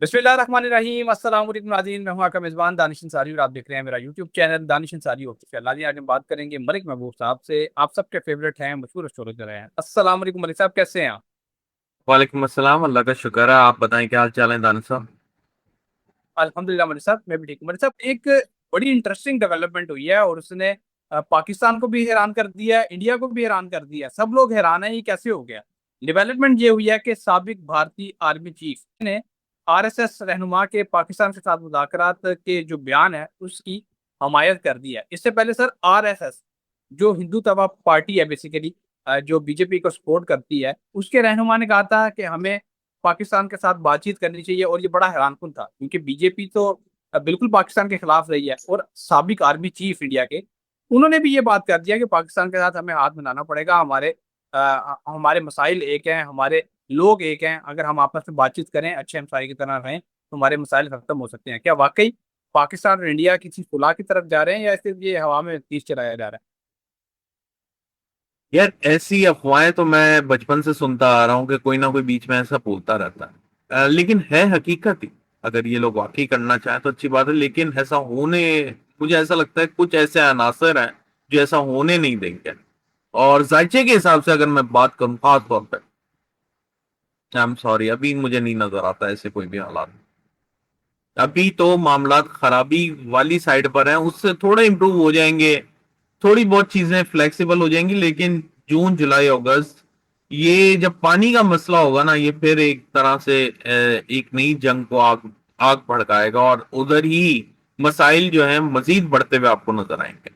बिस्मिल्लाहिर्रहमानिर्रहीम। अस्सलाम वालेकुम नाज़रीन, मैं हूं आपका मेज़बान दानिश अंसारी और आप देख रहे हैं मेरा YouTube channel Danish Ansari official. नाज़रीन, आज हम बात करेंगे मलिक महबूब साहब से। आप सबके फेवरेट हैं, मशहूर स्टोरीटेलर हैं। अस्सलाम वालेकुम मलिक साहब, कैसे हैं आप? वालेकुम अस्सलाम। अल्लाह का शुक्र है। आप बताएं क्या हाल चाल है दानिश साहब। अल्हम्दुलिल्लाह मलिक साहब, मैं भी ठीक हूं। मलिक साहब, एक बड़ी इंटरेस्टिंग डेवलपमेंट हुई है और उसने पाकिस्तान को भी हैरान कर दिया, इंडिया को भी हैरान कर दिया। सब लोग हैरान है ये कैसे हो गया। डेवलपमेंट ये हुई है कि साबिक भारतीय आर्मी चीफ ने आरएसएस रहनुमा के पाकिस्तान के साथ मुज़ाकरात के जो बयान है उसकी हमायत कर दी है। इससे पहले सर, आरएसएस जो हिंदुत्व पार्टी है बेसिकली, जो बीजेपी को सपोर्ट करती है, उसके रहनुमा ने कहा था कि हमें पाकिस्तान के साथ बातचीत करनी चाहिए। और ये बड़ा हैरानकुन था क्योंकि बीजेपी तो बिल्कुल पाकिस्तान के खिलाफ रही है और साबिक आर्मी चीफ इंडिया के उन्होंने भी ये बात कर दिया कि पाकिस्तान के साथ हमें हाथ मिलाना पड़ेगा। हमारे मसाइल एक हैं, हमारे लोग एक हैं। अगर हम आपस में बातचीत करें, अच्छे हमसाये की तरह रहें, तो हमारे मसाइल खत्म हो सकते हैं। क्या वाकई पाकिस्तान और इंडिया किसी सुलह की तरफ जा रहे हैं या सिर्फ ये हवा में तीर चलाया जा रहा है? यार, ऐसी अफवाहें तो मैं बचपन से सुनता आ रहा हूँ कि कोई ना कोई बीच में ऐसा बोलता रहता है। लेकिन है हकीकत ही। अगर ये लोग वाकई करना चाहें तो अच्छी बात है, लेकिन ऐसा होने, मुझे ऐसा लगता है कुछ ऐसे अनासर हैं जो ऐसा होने नहीं देंगे। और जायचे के हिसाब से अगर मैं बात करूँ खास तौर पर, आई एम सॉरी, अभी मुझे नहीं नजर आता ऐसे कोई भी हालात। अभी तो मामला खराबी वाली साइड पर है, उससे थोड़े इंप्रूव हो जाएंगे, थोड़ी बहुत चीजें फ्लेक्सिबल हो जाएंगी। लेकिन जून जुलाई अगस्त, ये जब पानी का मसला होगा ना, ये फिर एक तरह से एक नई जंग को आग आग भड़काएगा और उधर ही मसाइल जो है मजीद बढ़ते हुए आपको नजर आएंगे।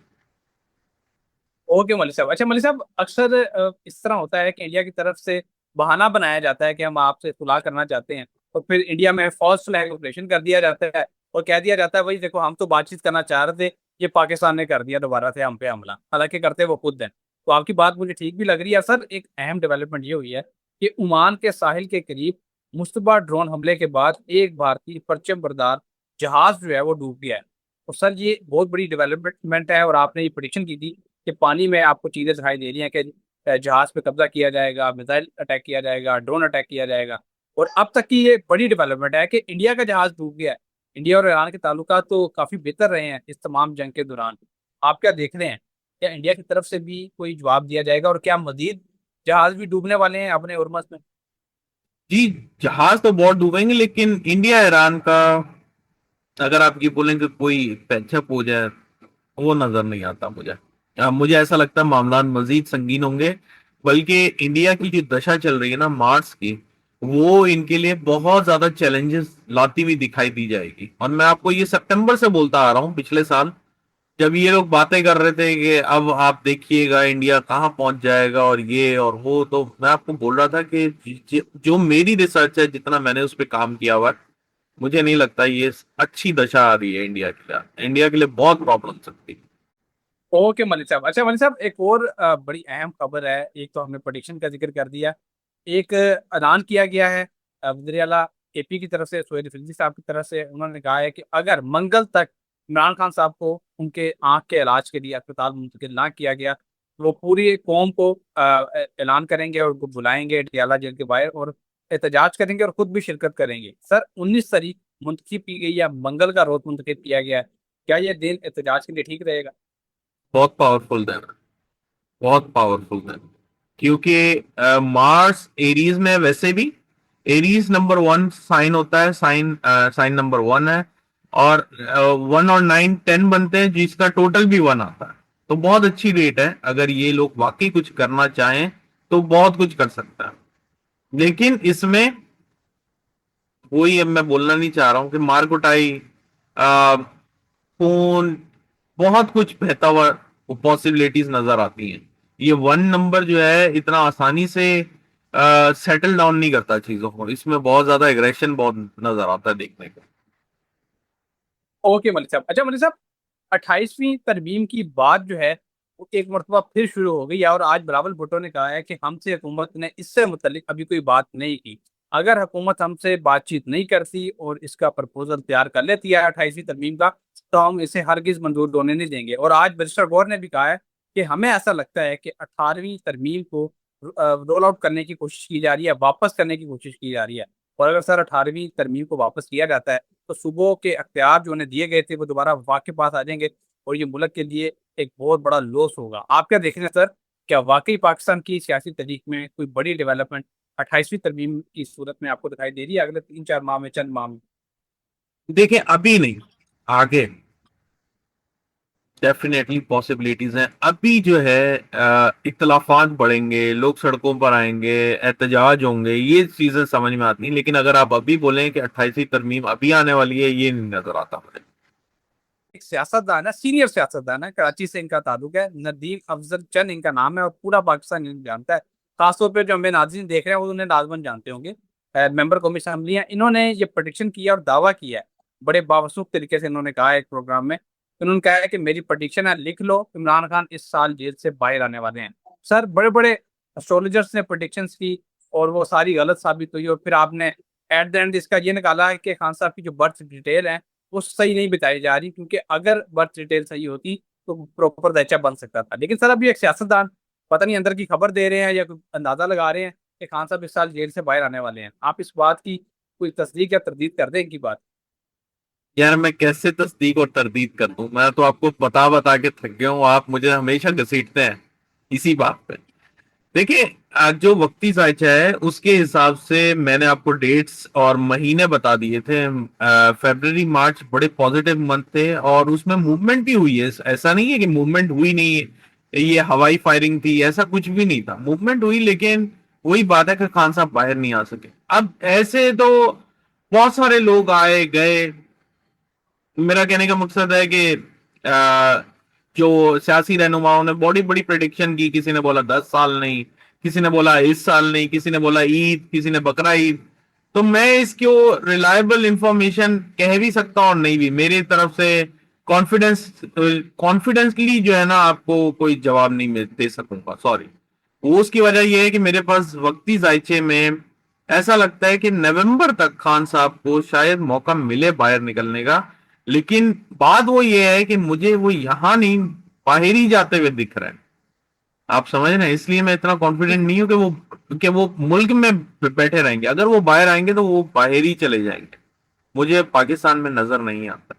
ओके मलिक साहब। अच्छा मलिक साहब, अक्सर इस तरह होता है कि इंडिया की तरफ से बहाना बनाया जाता है कि हम आपसे सुलह करना चाहते हैं, और फिर इंडिया में फॉल्स फ्लैग ऑपरेशन कर दिया जाता है और कह दिया जाता है भाई देखो, हम तो बातचीत करना चाह रहे थे, ये पाकिस्तान ने कर दिया दोबारा से हम पे हमला। हालांकि करते वो खुद हैं। तो आपकी बात मुझे ठीक भी लग रही है। सर, एक अहम डेवलपमेंट ये हुई है कि ओमान के साहिल के करीब मुश्तबा ड्रोन हमले के बाद एक भारतीय परचम बरदार जहाज जो है वो डूब गया है। तो सर, ये बहुत बड़ी डेवलपमेंट है और आपने ये प्रिडिक्शन की थी कि पानी में आपको चीजें दिखाई दे रही हैं कि जहाज पे कब्जा किया जाएगा, मिसाइल अटैक किया जाएगा, ड्रोन अटैक किया जाएगा। और अब तक की ये बड़ी डेवलपमेंट है कि इंडिया का जहाज डूब गया है। इंडिया और ईरान के ताल्लुकात तो काफी बेहतर रहे हैं इस तमाम जंग के दौरान। आप क्या देख रहे हैं? क्या इंडिया की तरफ से भी कोई जवाब दिया जाएगा और क्या मजीद जहाज भी डूबने वाले हैं अपने उर्मस में? जी, जहाज तो बहुत डूबेंगे, लेकिन इंडिया ईरान का अगर आप ये बोलेंगे कोई पैचअप हो जाए, वो नजर नहीं आता मुझे। मुझे ऐसा लगता है मामला मजीद संगीन होंगे। बल्कि इंडिया की जो दशा चल रही है ना मार्स की, वो इनके लिए बहुत ज्यादा चैलेंजेस लाती हुई दिखाई दी जाएगी। और मैं आपको ये सितंबर से बोलता आ रहा हूँ, पिछले साल जब ये लोग बातें कर रहे थे कि अब आप देखिएगा इंडिया कहाँ पहुंच जाएगा और ये और वो, तो मैं आपको बोल रहा था कि जो मेरी रिसर्च है, जितना मैंने उस पर काम किया हुआ है, मुझे नहीं लगता ये अच्छी दशा आ रही है इंडिया के लिए। इंडिया के लिए बहुत प्रॉब्लम सकती है। ओके मलिक साहब। अच्छा मलिक साहब, एक और बड़ी अहम खबर है। एक तो हमने प्रोडिक्शन का जिक्र कर दिया, एक ऐलान किया गया है वज़ीर आला एपी की तरफ से, सोहेल रिजवी साहब की तरफ से। उन्होंने कहा है कि अगर मंगल तक इमरान खान साहब को उनके आंख के इलाज के लिए अस्पताल मुंतकिल ना किया गया, तो वो पूरी कौम को ऐलान करेंगे और उनको बुलाएंगे डटियाला जेल के बाहर और एहतजाज करेंगे और खुद भी शिरकत करेंगे। सर, 19 तारीख मुंतखब की गई है, मंगल का रोज मुंतखब किया गया है। क्या ये दिन एहतजाज के लिए ठीक रहेगा? बहुत पावरफुल दिन है, बहुत पावरफुल दिन। क्योंकि मार्स एरीज में है वैसे भी। एरीज नंबर वन साइन होता है, साइन साइन नंबर वन है। और 1 और 9 10 बनते हैं, जिसका टोटल भी 1 आता है। तो बहुत अच्छी रेट है। अगर ये लोग वाकई कुछ करना चाहें तो बहुत कुछ कर सकता है। लेकिन इसमें वही, अब मैं बोलना नहीं चाह रहा हूं कि मार कुटाई, खून, बहुत कुछ बहता हुआ पॉसिबिलिटीज नजर आती हैं। ये 1 नंबर जो है इतना आसानी से सेटल डाउन नहीं करता चीजों को। इसमें बहुत ज्यादा एग्रेशन बहुत नजर आता है देखने को। ओके मलिक साहब। अच्छा मलिक साहब, 28वीं तरमीम की बात जो है वो एक मरतबा फिर शुरू हो गई है और आज बिलावल भुट्टो ने कहा है कि हमसे हुकूमत ने इससे मुतलिक अभी कोई बात नहीं की। अगर हुकूमत हमसे बातचीत नहीं करती और इसका प्रपोजल तैयार कर लेती है 28वीं तरमीम का, तो हम इसे हरगिज मंजूर होने नहीं देंगे। और आज बैरिस्टर गौर ने भी कहा है कि हमें ऐसा लगता है कि 18वीं तरमीम को रोल आउट करने की कोशिश की जा रही है, वापस करने की कोशिश की जा रही है। और अगर सर 18वीं तरमीम को वापस लिया जाता है तो सूबों के अख्तियार जो उन्हें दिए गए थे वो दोबारा वफाक के पास आ जाएंगे और ये मुल्क के लिए एक बहुत बड़ा लॉस होगा। आप क्या देख रहे हैं सर, क्या वाकई पाकिस्तान की सियासी तहरीक में कोई बड़ी डेवलपमेंट 28वीं तरमीम की सूरत में आपको दिखाई दे रही है अगले 3-4 माह में, चंद माह में? देखिए अभी नहीं, आगे डेफिनेटली पॉसिबिलिटीज हैं। अभी जो है इख्तलाफात बढ़ेंगे, लोग सड़कों पर आएंगे, एहतजाज होंगे, ये चीजें समझ में आती हैं। लेकिन अगर आप अभी बोलें कि 28वीं तरमीम अभी आने वाली है, ये नहीं नजर आता मुझे। एक सियासतदान है, सीनियर सियासतदान है, कराची से इनका ताल्लुक है, नदीम अफजल चंद इनका नाम है और पूरा पाकिस्तान इन्हें जानता है। खासतौर पर जो हमें नाज़रीन देख रहे हैं वो उन्हें लाजमन जानते होंगे। मेंबर कौमी असम्बली हैं, इन्होंने ये प्रडिक्शन किया और दावा किया है, बड़े बावसूख तरीके से इन्होंने कहा है एक प्रोग्राम में। इन्होंने कहा है कि मेरी प्रडिक्शन है, लिख लो, इमरान खान इस साल जेल से बाहर आने वाले हैं। सर बड़े बड़े एस्ट्रोलॉजर्स ने प्रडिक्शंस की और वो सारी गलत साबित हुई और फिर आपने एट द एंड इसका ये निकाला है कि खान साहब की जो बर्थ डिटेल है वो सही नहीं बताई जा रही, क्योंकि अगर बर्थ डिटेल सही होती तो प्रॉपर दैचा बन सकता था। लेकिन सर अभी एक सियासतदान पता नहीं अंदर की खबर दे रहे हैं या कोई अंदाजा लगा रहे हैं कि खान साहब इस साल जेल से बाहर आने वाले हैं। आप इस बात की कोई तस्दीक या तरदीद कर दें इनकी बात? यार मैं कैसे तस्दीक और तरदीद कर दूं? मैं तो आपको बता बता के थक गया हूं, आप मुझे हमेशा घसीटते हैं इसी बात पे। देखिए आज जो वक्ती जायचा है उसके हिसाब से मैंने आपको डेट्स और महीने बता दिए थे। फरवरी मार्च बड़े पॉजिटिव मंथ थे और उसमें मूवमेंट भी हुई है, ऐसा नहीं है कि मूवमेंट हुई नहीं है, ये हवाई फायरिंग थी, ऐसा कुछ भी नहीं था, मूवमेंट हुई। लेकिन वही बात है कि खान साहब बाहर नहीं आ सके। अब ऐसे तो बहुत सारे लोग आए गए। मेरा कहने का मकसद है कि जो सियासी रहनुमाओं ने बड़ी बड़ी प्रेडिक्शन की, किसी ने बोला 10 साल नहीं, किसी ने बोला इस साल नहीं, किसी ने बोला ईद, किसी ने बकरा ईद। तो मैं इसको रिलायबल इंफॉर्मेशन कह भी सकता हूँ और नहीं भी। मेरी तरफ से कॉन्फिडेंसली जो है ना आपको कोई जवाब नहीं दे सकूंगा, सॉरी। वो उसकी वजह यह है कि मेरे पास वक्ती जायचे में ऐसा लगता है कि नवंबर तक खान साहब को शायद मौका मिले बाहर निकलने का। लेकिन बात वो ये है कि मुझे वो यहां नहीं, बाहर ही जाते हुए दिख रहे हैं। आप समझ रहे हैं? इसलिए मैं इतना कॉन्फिडेंट नहीं हूं कि वो मुल्क में बैठे रहेंगे। अगर वो बाहर आएंगे तो वो बाहर ही चले जाएंगे। मुझे पाकिस्तान में नजर नहीं आता।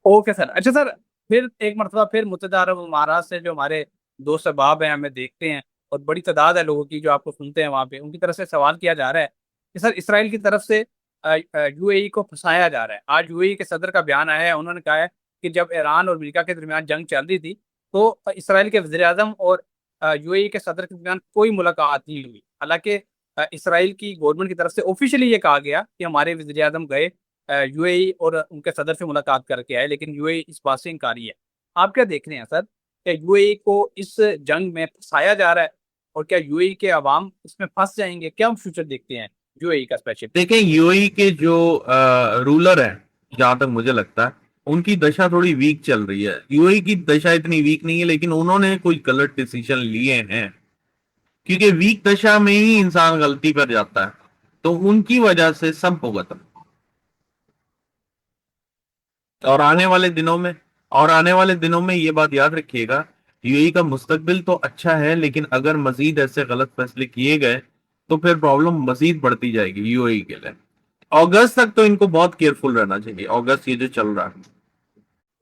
Okay sir. अच्छा सर, फिर एक मरतबा फिर मुत्तहदा अरब अमारात से जो हमारे दोस्त अहबाब हैं, हमें देखते हैं और बड़ी तादाद है लोगों की जो आपको सुनते हैं वहाँ पे, उनकी तरफ से सवाल किया जा रहा है कि सर इसराइल की तरफ से यूएई को फंसाया जा रहा है। आज यूएई के सदर का बयान आया है, उन्होंने कहा है कि जब ईरान और अमेरिका के दरमियान जंग चल रही थी तो इसराइल के वज़ीर आज़म और यूएई के सदर के दरमियान कोई मुलाकात नहीं हुई। हालांकि इसराइल की गवर्नमेंट की तरफ से ऑफिशियली ये कहा गया कि हमारे वज़ीर आज़म गए यूएई और उनके सदर से मुलाकात करके आए, लेकिन यूएई इस बात से इनकारी है। आप क्या देख रहे हैं सर, क्या यूएई को इस जंग में फंसाया जा रहा है और क्या यूएई के अवाम इसमें फंस जाएंगे? क्या हम फ्यूचर देखते हैं यूएई का स्पेशल? देखें यूएई के जो रूलर हैं, जहां तक मुझे लगता है उनकी दशा थोड़ी वीक चल रही है। यूएई की दशा इतनी वीक नहीं है, लेकिन उन्होंने कोई गलत डिसीजन लिए हैं, क्योंकि वीक दशा में ही इंसान गलती कर जाता है। तो उनकी वजह से सब भुगत। और आने वाले दिनों में और आने वाले दिनों में ये बात याद रखिएगा, यूएई का मुस्तकबिल तो अच्छा है, लेकिन अगर मजीद ऐसे गलत फैसले किए गए तो फिर प्रॉब्लम मजीद बढ़ती जाएगी यूएई के लिए। अगस्त तक तो इनको बहुत केयरफुल रहना चाहिए, अगस्त ये जो चल रहा है।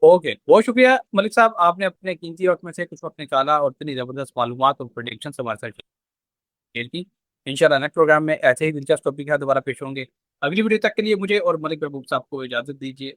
ओके, बहुत शुक्रिया मलिक साहब, आपने अपने कीमती वक्त में से कुछ वक्त निकाला और इतनी ज़बरदस्त मालूमात और प्रोडिक्शन हमारे साथ शेयर की। इंशाल्लाह नेक्स्ट प्रोग्राम में ऐसे ही दिलचस्प टॉपिक है दोबारा पेश होंगे। अगली वीडियो तक के लिए मुझे और मलिक महबूब साहब को इजाज़त दीजिए।